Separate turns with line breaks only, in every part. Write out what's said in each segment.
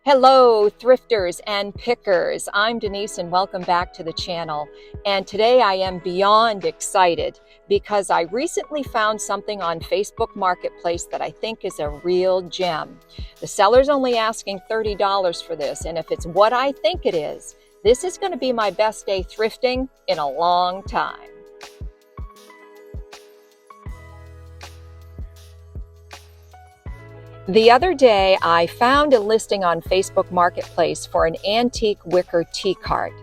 Hello, thrifters and pickers. I'm Denise and welcome back to the channel. And today I am beyond excited because I recently found something on Facebook Marketplace that I think is a real gem. The seller's only asking $30 for this, and if it's what I think it is, this is going to be my best day thrifting in a long time. The other day, I found a listing on Facebook Marketplace for an antique wicker tea cart.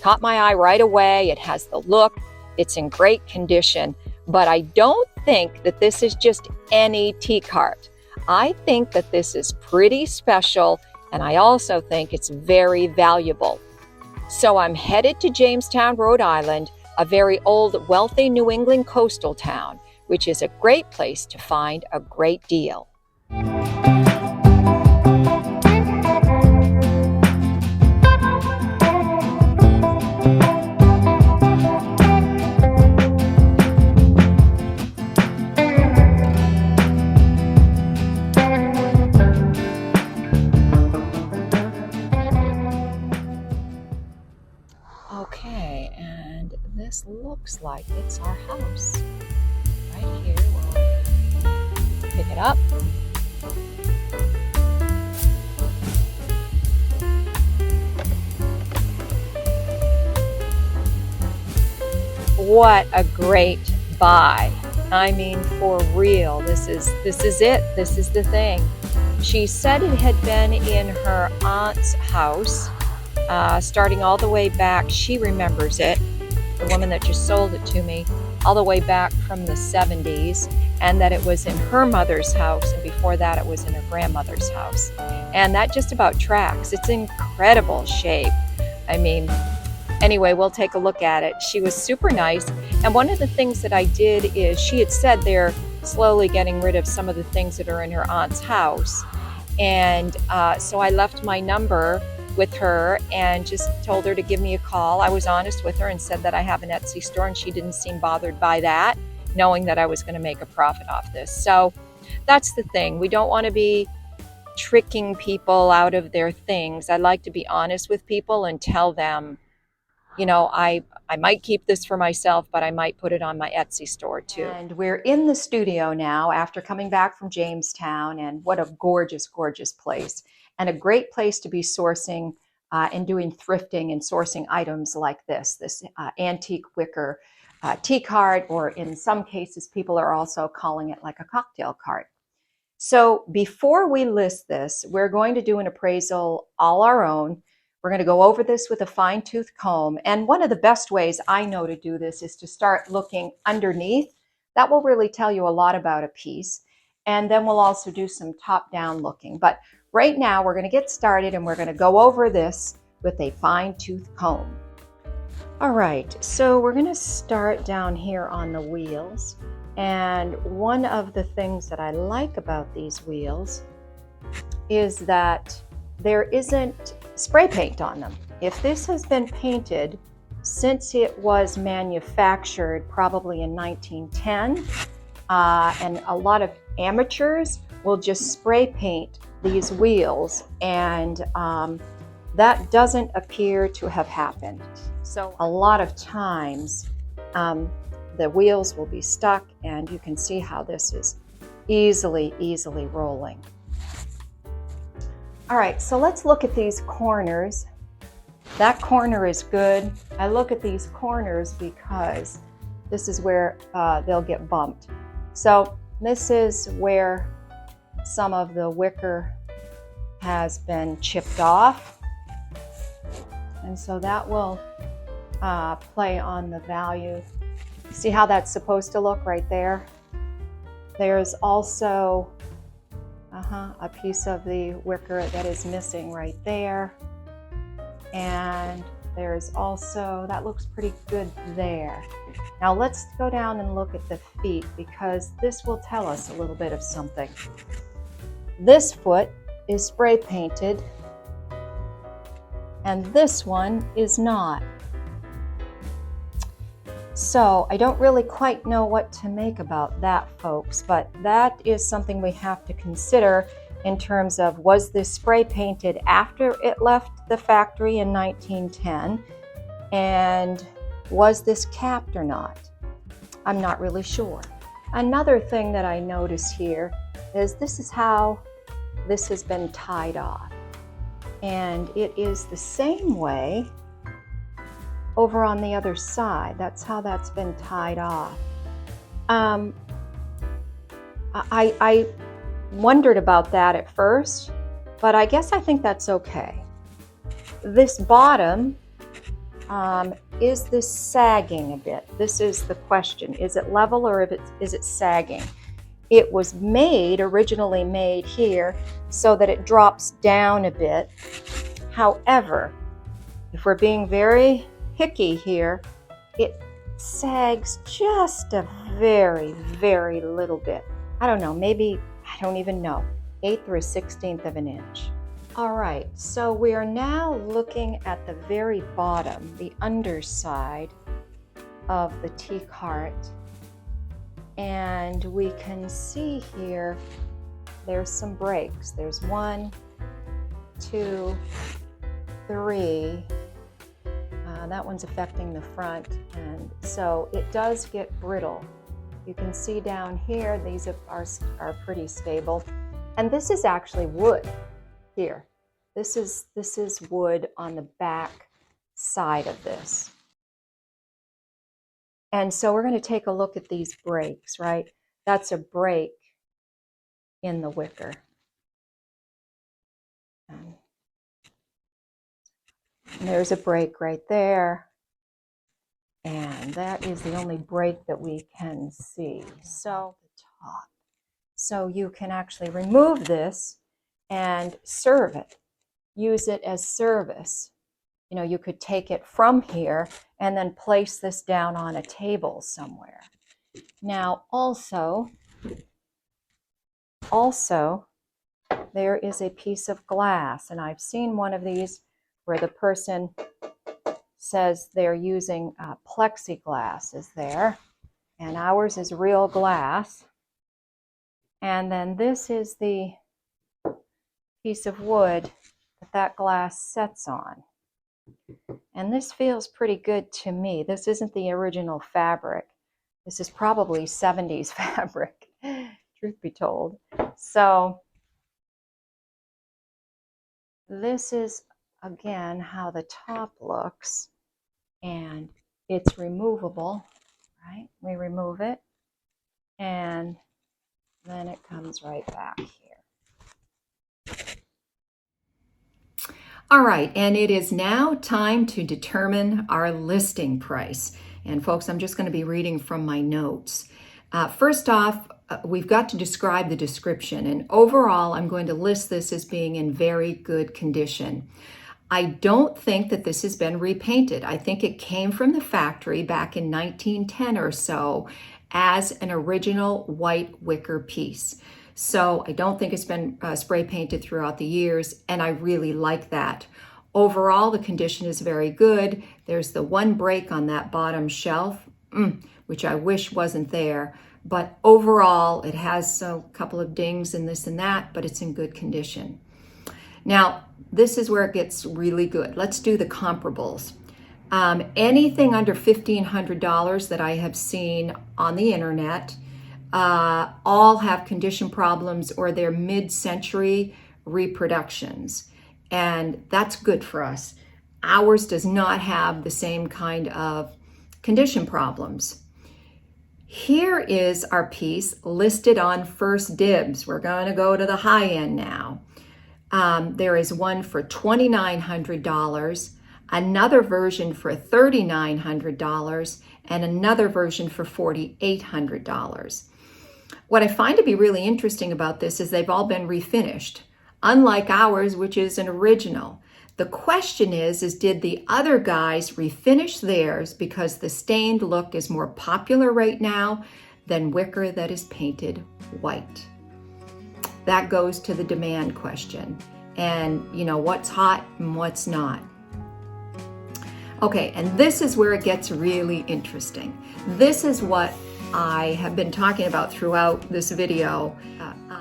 Caught my eye right away. It has the look, it's in great condition, but I don't think that this is just any tea cart. I think that this is pretty special, and I also think it's very valuable. So I'm headed to Jamestown, Rhode Island, a very old, wealthy New England coastal town, which is a great place to find a great deal. Okay, and this looks like it's our house. Right here, we'll pick it up. What a great buy. I mean, for real, this is it. This is the thing. She said it had been in her aunt's house, starting all the way back. She remembers it, the woman that just sold it to me, all the way back from the 70s, and that it was in her mother's house, and before that it was in her grandmother's house. And that just about tracks. It's in incredible shape. I mean, anyway, we'll take a look at it. She was super nice. And one of the things that I did is she had said they're slowly getting rid of some of the things that are in her aunt's house. And so I left my number with her and just told her to give me a call. I was honest with her and said that I have an Etsy store, and she didn't seem bothered by that, knowing that I was going to make a profit off this. So that's the thing. We don't want to be tricking people out of their things. I like to be honest with people and tell them, you know, I might keep this for myself, but I might put it on my Etsy store too. And we're in the studio now after coming back from Jamestown, and what a gorgeous, gorgeous place. And a great place to be sourcing and doing thrifting and sourcing items like this antique wicker tea cart, or in some cases, people are also calling it like a cocktail cart. So before we list this, we're going to do an appraisal all our own. We're going to go over this with a fine-tooth comb. And one of the best ways I know to do this is to start looking underneath. That will really tell you a lot about a piece. And then we'll also do some top-down looking. But right now, we're going to get started, and we're going to go over this with a fine-tooth comb. All right, so we're going to start down here on the wheels. And one of the things that I like about these wheels is that there isn't spray paint on them. If this has been painted since it was manufactured probably in 1910, and a lot of amateurs will just spray paint these wheels, and that doesn't appear to have happened. So a lot of times the wheels will be stuck, and you can see how this is easily rolling. All right, so let's look at these corners. That corner is good. I look at these corners because this is where they'll get bumped. So this is where some of the wicker has been chipped off. And so that will play on the value. See how that's supposed to look right there? There's also a piece of the wicker that is missing right there. And there's also, that looks pretty good there. Now let's go down and look at the feet, because this will tell us a little bit of something. This foot is spray painted, and this one is not. So I don't really quite know what to make about that, folks, but that is something we have to consider. in terms of, was this spray painted after it left the factory in 1910? And was this capped or not? I'm not really sure. Another thing that I notice here is this is how this has been tied off. And it is the same way over on the other side. That's how that's been tied off. I wondered about that at first, but I guess I think that's okay. This bottom, is this sagging a bit? This is the question. Is it level or is it sagging? It was originally made here so that it drops down a bit. However, if we're being very picky here, it sags just a very, very little bit. I don't know, maybe, I don't even know, 1/8 or 1/16 of an inch. All right, so we are now looking at the very bottom, the underside of the tea cart. And we can see here, there's some breaks. There's 1, 2, 3. That one's affecting the front. And so it does get brittle. You can see down here, these are pretty stable. And this is actually wood here. This is wood on the back side of this. And so we're going to take a look at these breaks, right? That's a break in the wicker. And there's a break right there. And that is the only break that we can see. So the top. So you can actually remove this and serve it. Use it as service. You know, you could take it from here and then place this down on a table somewhere. Now, also, there is a piece of glass, and I've seen one of these where the person says they're using plexiglass is there, and ours is real glass. And then this is the piece of wood that glass sets on. And this feels pretty good to me. This isn't the original fabric. This is probably 70s fabric, truth be told. So this is, again, how the top looks. And it's removable, right? We remove it, and then it comes right back here. All right, and it is now time to determine our listing price. And folks, I'm just going to be reading from my notes. First off, we've got to describe the description, and overall, I'm going to list this as being in very good condition. I don't think that this has been repainted. I think it came from the factory back in 1910 or so as an original white wicker piece. So I don't think it's been spray painted throughout the years, and I really like that. Overall, the condition is very good. There's the one break on that bottom shelf, which I wish wasn't there. But overall, it has a couple of dings and this and that, but it's in good condition. Now, this is where it gets really good. Let's do the comparables. Anything under $1,500 that I have seen on the internet, all have condition problems or they're mid-century reproductions. And that's good for us. Ours does not have the same kind of condition problems. Here is our piece listed on First Dibs. We're going to go to the high end now. There is one for $2,900, another version for $3,900, and another version for $4,800. What I find to be really interesting about this is they've all been refinished, unlike ours, which is an original. The question is did the other guys refinish theirs because the stained look is more popular right now than wicker that is painted white? That goes to the demand question. And you know, what's hot and what's not. Okay, and this is where it gets really interesting. This is what I have been talking about throughout this video.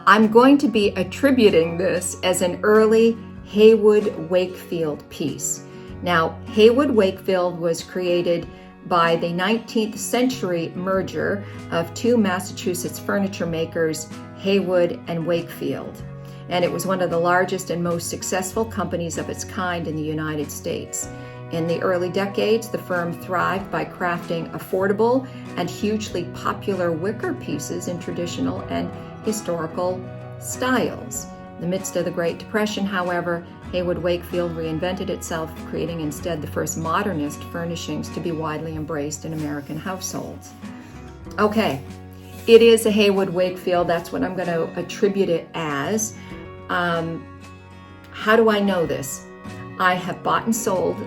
I'm going to be attributing this as an early Heywood Wakefield piece. Now, Heywood Wakefield was created by the 19th century merger of two Massachusetts furniture makers, Heywood and Wakefield. And it was one of the largest and most successful companies of its kind in the United States. In the early decades, the firm thrived by crafting affordable and hugely popular wicker pieces in traditional and historical styles. In the midst of the Great Depression, however, Heywood Wakefield reinvented itself, creating instead the first modernist furnishings to be widely embraced in American households. Okay, it is a Heywood Wakefield. That's what I'm going to attribute it as. How do I know this? I have bought and sold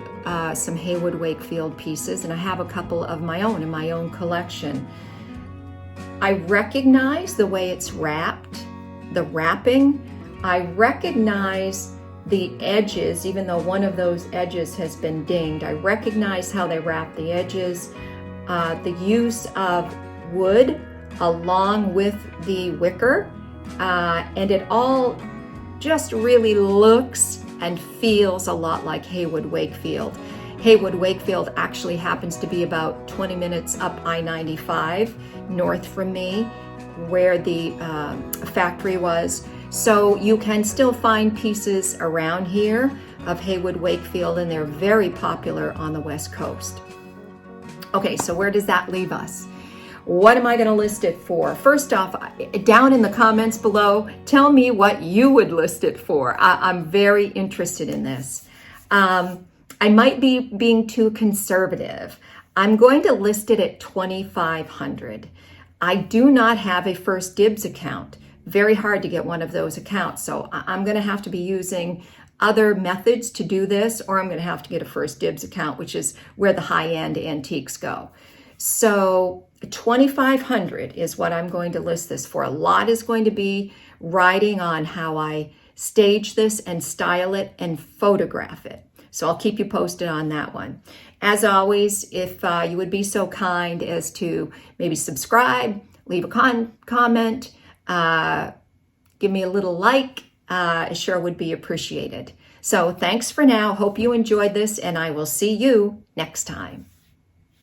some Heywood Wakefield pieces, and I have a couple of my own in my own collection. I recognize the way it's wrapped, the wrapping. I recognize the edges, even though one of those edges has been dinged. I recognize how they wrap the edges, the use of wood along with the wicker, and it all just really looks and feels a lot like Heywood Wakefield. Heywood Wakefield actually happens to be about 20 minutes up I-95 north from me, where the factory was. So you can still find pieces around here of Heywood Wakefield, and they're very popular on the West Coast. Okay, so where does that leave us? What am I going to list it for? First off, down in the comments below, tell me what you would list it for. I'm very interested in this. I might be being too conservative. I'm going to list it at $2,500. I do not have a First Dibs account. Very hard to get one of those accounts. So I'm going to have to be using other methods to do this, or I'm going to have to get a First Dibs account, which is where the high-end antiques go. So $2,500 is what I'm going to list this for. A lot is going to be riding on how I stage this and style it and photograph it. So I'll keep you posted on that one. As always, if you would be so kind as to maybe subscribe, leave a comment, give me a little like, it sure would be appreciated. So thanks for now. Hope you enjoyed this, and I will see you next time.